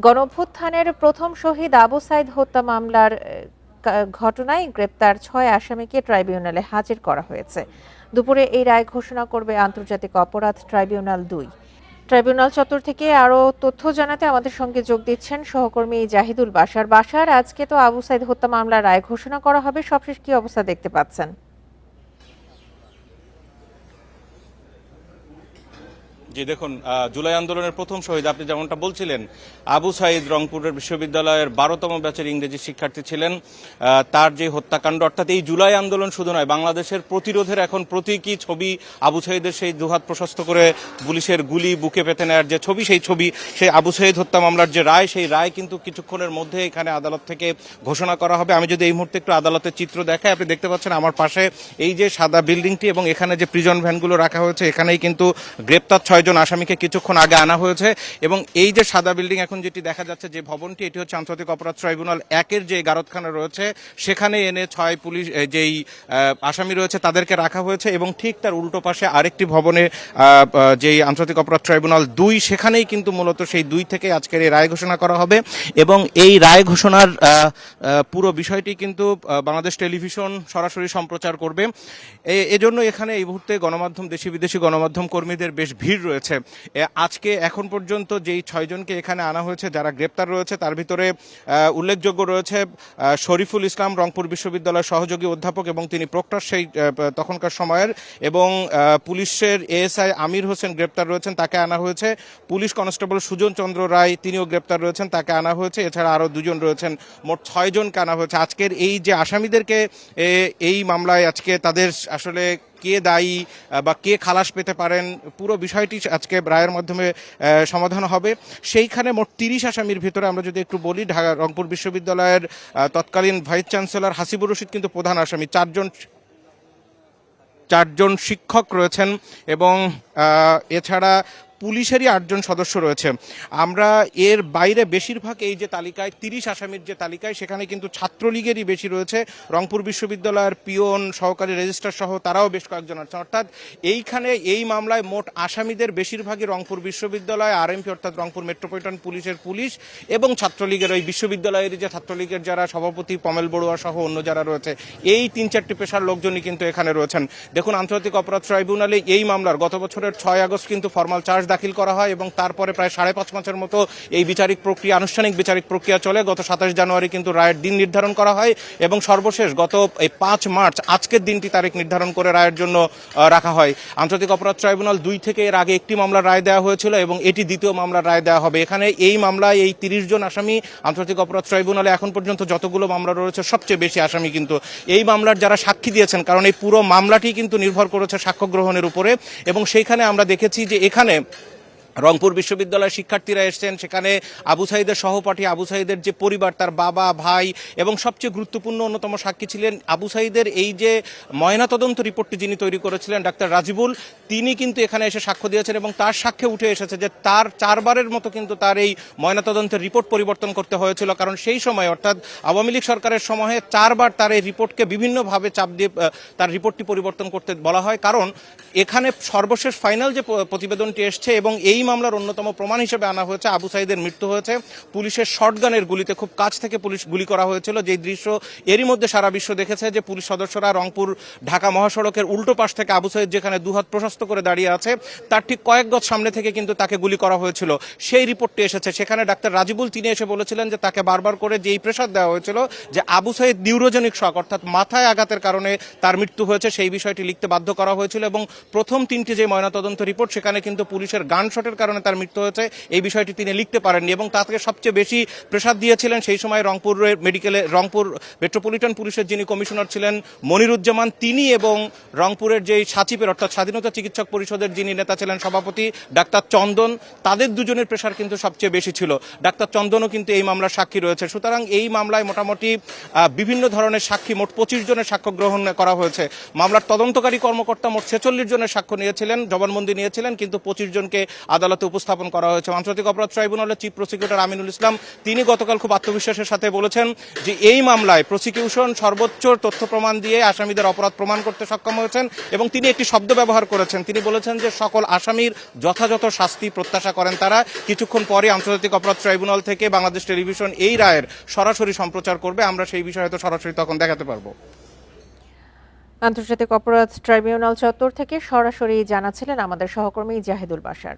গণঅভ্যুত্থানের প্রথম শহীদ আবু সাইদ হত্যা মামলার ঘটনায় গ্রেপ্তার ৬ আসামিকে ট্রাইব্যুনালে হাজির করা হয়েছে। দুপুরে এই রায় ঘোষণা করবে আন্তর্জাতিক অপরাধ ট্রাইব্যুনাল ২। ট্রাইব্যুনাল চত্বর থেকে আরও তথ্য জানাতে আমাদের সঙ্গে যোগ দিচ্ছেন সহকর্মী জাহিদুল বাশার। আজকে তো আবু সাইদ হত্যা মামলার রায় ঘোষণা করা হবে, সবশেষ কি অবস্থা দেখতে পাচ্ছেন? জি দেখুন, জুলাই আন্দোলনের প্রথম শহীদ আপনি যেমনটা বলছিলেন, আবু সাইদ রংপুরের বিশ্ববিদ্যালয়ের ১২তম ব্যাচের ইংরেজি শিক্ষার্থী ছিলেন। তার যে হত্যাকাণ্ড, অর্থাৎ এই জুলাই আন্দোলন শুধু নয়, বাংলাদেশের প্রতিরোধের এখন প্রতীকী ছবি আবু সাইদের সেই দুহাত প্রশস্ত করে পুলিশের গুলি বুকে পেতে নেওয়ার যে ছবি, সেই আবু সাইদ হত্যা মামলার যে রায়, সেই রায় কিন্তু কিছুক্ষণের মধ্যে এখানে আদালত থেকে ঘোষণা করা হবে। আমি যদি এই মুহূর্তে একটু আদালতের চিত্র দেখাই, আপনি দেখতে পাচ্ছেন আমার পাশে এই যে সাদা বিল্ডিংটি এবং এখানে যে প্রিজন ভ্যানগুলো রাখা হয়েছে, এখানেই কিন্তু গ্রেপ্তার ৬ জন আসামিকে কিছুক্ষণ আগে আনা হয়েছে। এবং এই যে সাদা বিল্ডিং এখন যেটি দেখা যাচ্ছে, যে ভবনটি, এটি হচ্ছে আন্তর্জাতিক অপরাধ ট্রাইব্যুনাল ১-এর যে গারদখানা রয়েছে, সেখানে এনে ৬ পুলিশ যেই আসামি রয়েছে তাদেরকে রাখা হয়েছে। এবং ঠিক তার উল্টো পাশে আরেকটি ভবনে যেই আন্তর্জাতিক অপরাধ ট্রাইব্যুনাল ২, সেখানেই কিন্তু মূলত সেই ২ থেকে আজকের এই রায় ঘোষণা করা হবে। এবং এই রায় ঘোষণার পুরো বিষয়টি কিন্তু বাংলাদেশ টেলিভিশন সরাসরি সম্প্রচার করবে। এজন্য এখানে এই মুহূর্তে গণমাধ্যম, দেশি বিদেশি গণমাধ্যম কর্মীদের বেশ ভিড় রয়েছে। আজকে এখন পর্যন্ত যেই ৬ জনকে এখানে আনা হয়েছে, যারা গ্রেপ্তার রয়েছে, তার ভিতরে উল্লেখযোগ্য রয়েছে শরীফুল ইসলাম, রংপুর বিশ্ববিদ্যালয়ের সহযোগী অধ্যাপক এবং তিনি প্রক্টর সেই তখনকার সময়ের। এবং পুলিশের এএসআই আমির হোসেন গ্রেপ্তার রয়েছেন, তাকে আনা হয়েছে। পুলিশ কনস্টেবল সুজন চন্দ্র রায়, তিনিও গ্রেপ্তার রয়েছেন, তাকে আনা হয়েছে। এছাড়া আরও ২ জন রয়েছেন, মোট ৬ জনকে আনা হয়েছে। আজকের এই যে আসামিদেরকে এই মামলায় আজকে তাদের আসলে কে দায়ী বা কে খালাস পেতে পারেন, পুরো বিষয়টি আজকে রায়ের মাধ্যমে সমাধান হবে। সেইখানে মোট ৩০ আসামির ভিতরে আমরা যদি একটু বলি, রংপুর বিশ্ববিদ্যালয়ের তৎকালীন ভাইস চ্যান্সেলর হাসিবুর রশিদ কিন্তু প্রধান আসামি। চারজন শিক্ষক রয়েছেন এবং এছাড়া পুলিশেরই ৮ জন সদস্য রয়েছে। আমরা এর বাইরে বেশিরভাগ এই যে তালিকায় ৩০ আসামির যে তালিকায়, সেখানে কিন্তু ছাত্রলীগেরই বেশি রয়েছে। রংপুর বিশ্ববিদ্যালয়ের পিওন, সহকারী রেজিস্ট্রার সহ তারাও বেশ কয়েকজন আছেন। অর্থাৎ এইখানে এই মামলায় মোট আসামিদের বেশিরভাগই রংপুর বিশ্ববিদ্যালয়, আরএমপি অর্থাৎ রংপুর মেট্রোপলিটন পুলিশের পুলিশ এবং ছাত্রলীগের ওই বিশ্ববিদ্যালয়ের যে ছাত্রলীগের যারা সভাপতি পমেল বড়ুয়া সহ অন্য যারা রয়েছে, এই ৩-৪টি পেশার লোকজনই কিন্তু এখানে রয়েছেন। দেখুন, আন্তর্জাতিক অপরাধ ট্রাইব্যুনালে এই মামলার গত বছরের ৬ আগস্ট কিন্তু ফরমাল চার্জ দাখিল করা হয় এবং তারপরে প্রায় ৫.৫ মাসের মতো এই আনুষ্ঠানিক বিচারিক প্রক্রিয়া চলে। গত ২৭ জানুয়ারি কিন্তু রায়ের দিন নির্ধারণ করা হয় এবং সর্বশেষ গত এই ৫ মার্চ আজকের দিনটি তারিখ নির্ধারণ করে রায়ের জন্য রাখা হয়। আন্তর্জাতিক অপরাধ ট্রাইব্যুনাল ২ থেকে এর আগে একটি মামলার রায় দেওয়া হয়েছিল এবং এটি দ্বিতীয় মামলার রায় দেওয়া হবে। এখানে এই মামলায় এই ৩০ জন আসামি, আন্তর্জাতিক অপরাধ ট্রাইব্যুনালে এখন পর্যন্ত যতগুলো মামলা রয়েছে সবচেয়ে বেশি আসামি কিন্তু এই মামলার যারা সাক্ষী দিয়েছেন, কারণ এই পুরো মামলাটি কিন্তু নির্ভর করেছে সাক্ষ্য গ্রহণের উপরে। এবং সেইখানে আমরা দেখেছি যে এখানে রংপুর বিশ্ববিদ্যালয়ের শিক্ষার্থীরা এসছেন, সেখানে আবু সাইদের সহপাঠী, আবু সাইদের যে পরিবার, তার বাবা, ভাই এবং সবচেয়ে গুরুত্বপূর্ণ অন্যতম সাক্ষী ছিলেন আবু সাইদের এই যে ময়নাতদন্ত রিপোর্টটি যিনি তৈরি করেছিলেন, ডাক্তার রাজিবুল, তিনি কিন্তু এখানে এসে সাক্ষ্য দিয়েছেন এবং তার সাক্ষ্যে উঠে এসেছে যে তার ৪ বারের মতো কিন্তু তার এই ময়নাতদন্তের রিপোর্ট পরিবর্তন করতে হয়েছিল। কারণ সেই সময়, অর্থাৎ আওয়ামী লীগ সরকারের সময়ে ৪ বার তার এই রিপোর্টকে বিভিন্নভাবে চাপ দিয়ে তার রিপোর্টটি পরিবর্তন করতে বলা হয়। কারণ এখানে সর্বশেষ ফাইনাল যে প্রতিবেদনটি এসছে এবং এই মামলার অন্যতম প্রমাণ হিসেবে আনা হয়েছে আবু সাইদের মৃত্যু হয়েছে পুলিশের শটগানের গুলিতে। খুব কাছ থেকে পুলিশ গুলি করা হয়েছিল, যে দৃশ্য এরই মধ্যে সারা বিশ্ব দেখেছে, যে পুলিশ সদস্যরা রংপুর ঢাকা মহাসড়কের উল্টো পাশ থেকে আবু সাইদ যেখানে দুহাত প্রশস্ত করে দাঁড়িয়ে আছে, তার ঠিক কয়েক গজ সামনে থেকে কিন্তু তাকে গুলি করা হয়েছিল। সেই রিপোর্টটি এসেছে। সেখানে ডাক্তার রাজিবুল তিনি এসে বলেছিলেন যে তাকে বারবার করে যেই প্রেসার দেওয়া হয়েছিল যে আবু সাইদ নিউরোজেনিক শক অর্থাৎ মাথায় আঘাতের কারণে তার মৃত্যু হয়েছে, সেই বিষয়টি লিখতে বাধ্য করা হয়েছিল। এবং প্রথম 3টি যে ময়নাতদন্ত রিপোর্ট, সেখানে কিন্তু পুলিশের গান শটের কারণে তার মৃত্যু হয়েছে, এই বিষয়টি তিনি লিখতে পারেননি। এবং তাকে সবচেয়ে বেশি প্রেসার দিয়েছিলেন সেই সময় রংপুর মেট্রোপলিটন পুলিশের যিনি কমিশনার ছিলেন মনিরুজ্জামান, তিনি এবং রংপুরের যেই সাচিপের অর্থাৎ স্বাধীনতা চিকিৎসক পরিষদের যিনি নেতা ছিলেন সভাপতি ডাক্তার চন্দন, তাদের দুজনের প্রেসার কিন্তু সবচেয়ে বেশি ছিল। ডাক্তার চন্দনও কিন্তু এই মামলার সাক্ষী রয়েছে। সুতরাং এই মামলায় মোটামুটি বিভিন্ন ধরনের সাক্ষী, মোট 25 জনের সাক্ষ্য গ্রহণ করা হয়েছে। মামলার তদন্তকারী কর্মকর্তা মোট 46 জনের সাক্ষ্য নিয়েছিলেন, জবানবন্দি নিয়েছিলেন, কিন্তু 25 জনকে আদালতে উপস্থাপন করা হয়েছে। আন্তর্জাতিক অপরাধ ট্রাইব্যুনালের চিফ প্রসিকিউটর আমিনুল ইসলাম তিনি গতকাল খুব আত্মবিশ্বাসের সাথে বলেছেন যে এই মামলায় প্রসিকিউশন সর্বোচ্চ তথ্য প্রমাণ দিয়ে আসামিদের অপরাধ প্রমাণ করতে সক্ষম হয়েছেন এবং তিনি একটি শব্দ ব্যবহার করেছেন। তিনি বলেছেন যে সকল আসামির যথাযথ শাস্তি প্রত্যাশা করেন তারা। কিছুক্ষণ পরে আন্তর্জাতিক অপরাধ ট্রাইব্যুনাল থেকে বাংলাদেশ টেলিভিশন এই রায়ের সরাসরি সম্প্রচার করবে। আমরা সেই বিষয়ে হয়তো সরাসরি তখন দেখাতে পারবো। আন্তর্জাতিক অপরাধ ট্রাইব্যুনাল চত্বর থেকে সরাসরি জানাচ্ছিলেন আমাদের সহকর্মী জাহিদুল বাশার।